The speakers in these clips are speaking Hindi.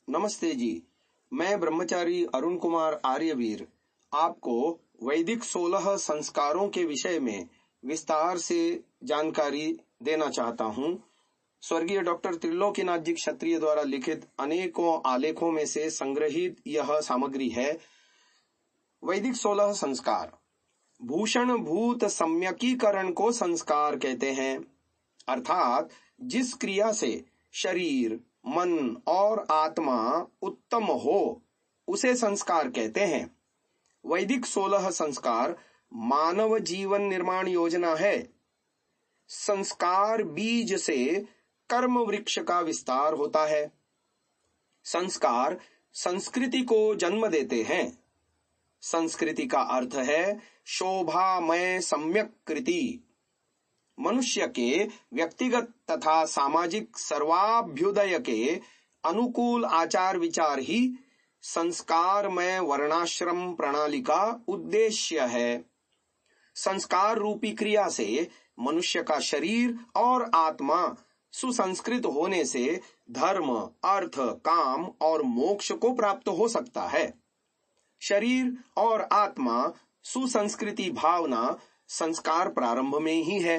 नमस्ते जी। मैं ब्रह्मचारी अरुण कुमार आर्यवीर आपको वैदिक 16 संस्कारों के विषय में विस्तार से जानकारी देना चाहता हूँ। स्वर्गीय डॉक्टर त्रिलोकीनाथ जी क्षत्रिय द्वारा लिखित अनेकों आलेखों में से संग्रहित यह सामग्री है। वैदिक 16 संस्कार भूषण भूत सम्यकीकरण को संस्कार कहते हैं, अर्थात जिस क्रिया से शरीर, मन और आत्मा उत्तम हो उसे संस्कार कहते हैं। वैदिक 16 संस्कार मानव जीवन निर्माण योजना है। संस्कार बीज से कर्म वृक्ष का विस्तार होता है। संस्कार संस्कृति को जन्म देते हैं। संस्कृति का अर्थ है शोभामय सम्यक कृति। मनुष्य के व्यक्तिगत तथा सामाजिक सर्वाभ्युदय के अनुकूल आचार विचार ही संस्कारमय वर्णाश्रम प्रणाली का उद्देश्य है। संस्कार रूपी क्रिया से मनुष्य का शरीर और आत्मा सुसंस्कृत होने से धर्म, अर्थ, काम और मोक्ष को प्राप्त हो सकता है। शरीर और आत्मा सुसंस्कृति भावना संस्कार प्रारंभ में ही है।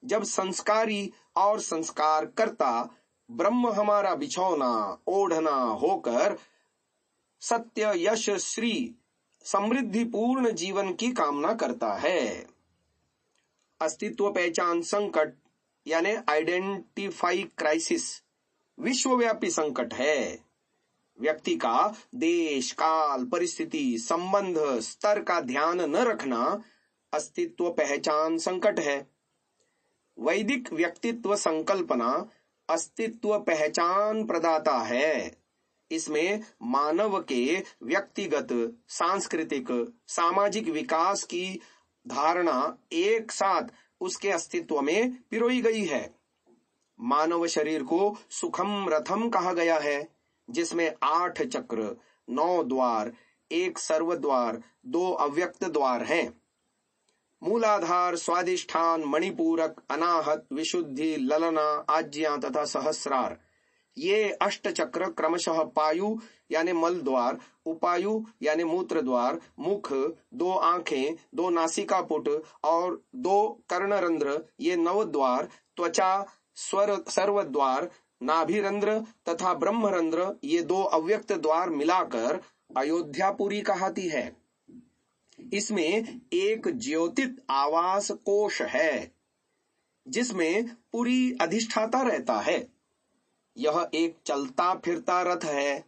जब संस्कारी और संस्कार करता ब्रह्म हमारा बिछौना ओढ़ना होकर सत्य, यश, श्री, समृद्धि पूर्ण जीवन की कामना करता है। अस्तित्व पहचान संकट यानी आइडेंटिफाई क्राइसिस विश्वव्यापी संकट है। व्यक्ति का देश, काल, परिस्थिति, संबंध, स्तर का ध्यान न रखना अस्तित्व पहचान संकट है। वैदिक व्यक्तित्व संकल्पना अस्तित्व पहचान प्रदाता है। इसमें मानव के व्यक्तिगत, सांस्कृतिक, सामाजिक विकास की धारणा एक साथ उसके अस्तित्व में पिरोई गई है। मानव शरीर को सुखम रथम कहा गया है, जिसमें 8 चक्र, 9 द्वार, 1 सर्वद्वार, 2 अव्यक्त द्वार हैं। मूलाधार, स्वादिष्ठान, मणिपूरक, अनाहत, विशुद्धि, ललना, आज्ञा तथा सहस्रार ये 8 चक्र क्रमशः पायु यानी मल द्वार, उपायु यानी मूत्र द्वार, मुख, 2 आंखें, 2 नासिका पुट और 2 कर्णरंध्र ये 9 द्वार, त्वचा, सर्वद्वार, नाभिरंध्र तथा ब्रह्मरंध्र ये 2 अव्यक्त द्वार मिलाकर अयोध्यापुरी कहलाती है। इसमें एक ज्योतित आवास कोश है, जिसमें पुरी अधिष्ठाता रहता है। यह एक चलता फिरता रथ है,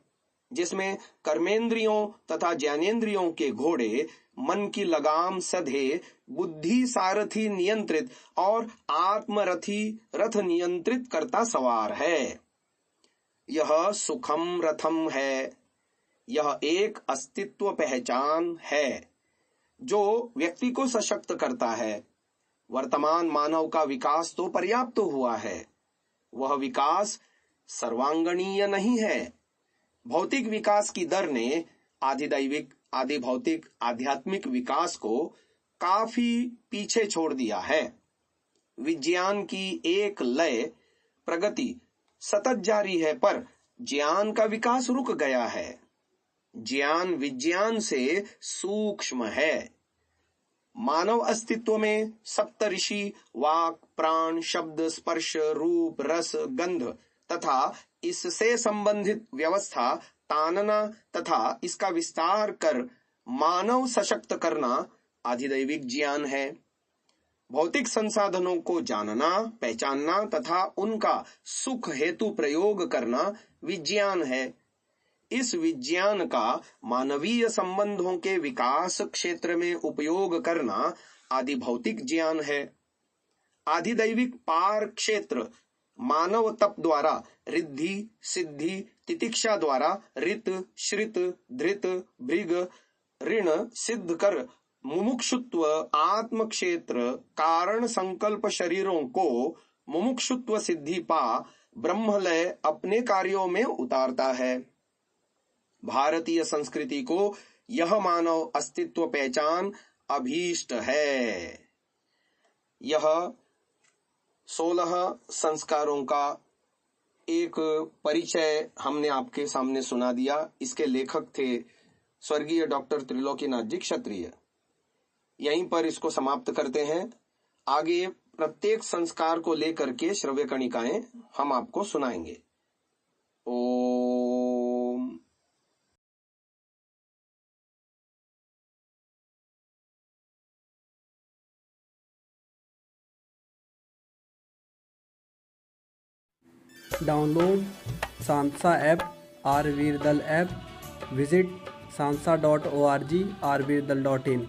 जिसमें कर्मेंद्रियों तथा ज्ञानेंद्रियों के घोड़े, मन की लगाम सधे, बुद्धि सारथी नियंत्रित और आत्मरथी रथ नियंत्रित करता सवार है। यह सुखम रथम है। यह एक अस्तित्व पहचान है जो व्यक्ति को सशक्त करता है। वर्तमान मानव का विकास तो पर्याप्त हुआ है। वह विकास सर्वांगणीय नहीं है। भौतिक विकास की दर ने आधिदैविक, आदि भौतिक, आध्यात्मिक विकास को काफी पीछे छोड़ दिया है। विज्ञान की एक लय प्रगति सतत जारी है, पर ज्ञान का विकास रुक गया है। ज्ञान विज्ञान से सूक्ष्म है। मानव अस्तित्व में सप्तऋषि, वाक, प्राण, शब्द, स्पर्श, रूप, रस, गंध तथा इससे संबंधित व्यवस्था, तानना तथा इसका विस्तार कर मानव सशक्त करना आधिदैविक ज्ञान है। भौतिक संसाधनों को जानना, पहचानना तथा उनका सुख हेतु प्रयोग करना विज्ञान है। इस विज्ञान का मानवीय संबंधों के विकास क्षेत्र में उपयोग करना आदि भौतिक ज्ञान है। आधिदैविक पार क्षेत्र मानव तप द्वारा रिद्धि, सिद्धि, तितिक्षा द्वारा रित, श्रित, धृत, भृग, ऋण सिद्ध कर मुमुक्षुत्व आत्म क्षेत्र कारण संकल्प शरीरों को मुमुक्षुत्व सिद्धि पा ब्रह्मलय अपने कार्यों में उतारता है। भारतीय संस्कृति को यह मानव अस्तित्व पहचान अभीष्ट है। यह 16 संस्कारों का एक परिचय हमने आपके सामने सुना दिया। इसके लेखक थे स्वर्गीय डॉक्टर त्रिलोकीनाथ जी क्षत्रिय। यहीं पर इसको समाप्त करते हैं। आगे प्रत्येक संस्कार को लेकर के श्रव्य कणिकाएं हम आपको सुनाएंगे। ओम। डाउनलोड सांसा ऐप, आरवीरदल ऐप, विजिट sansa.org, rvirdal.in।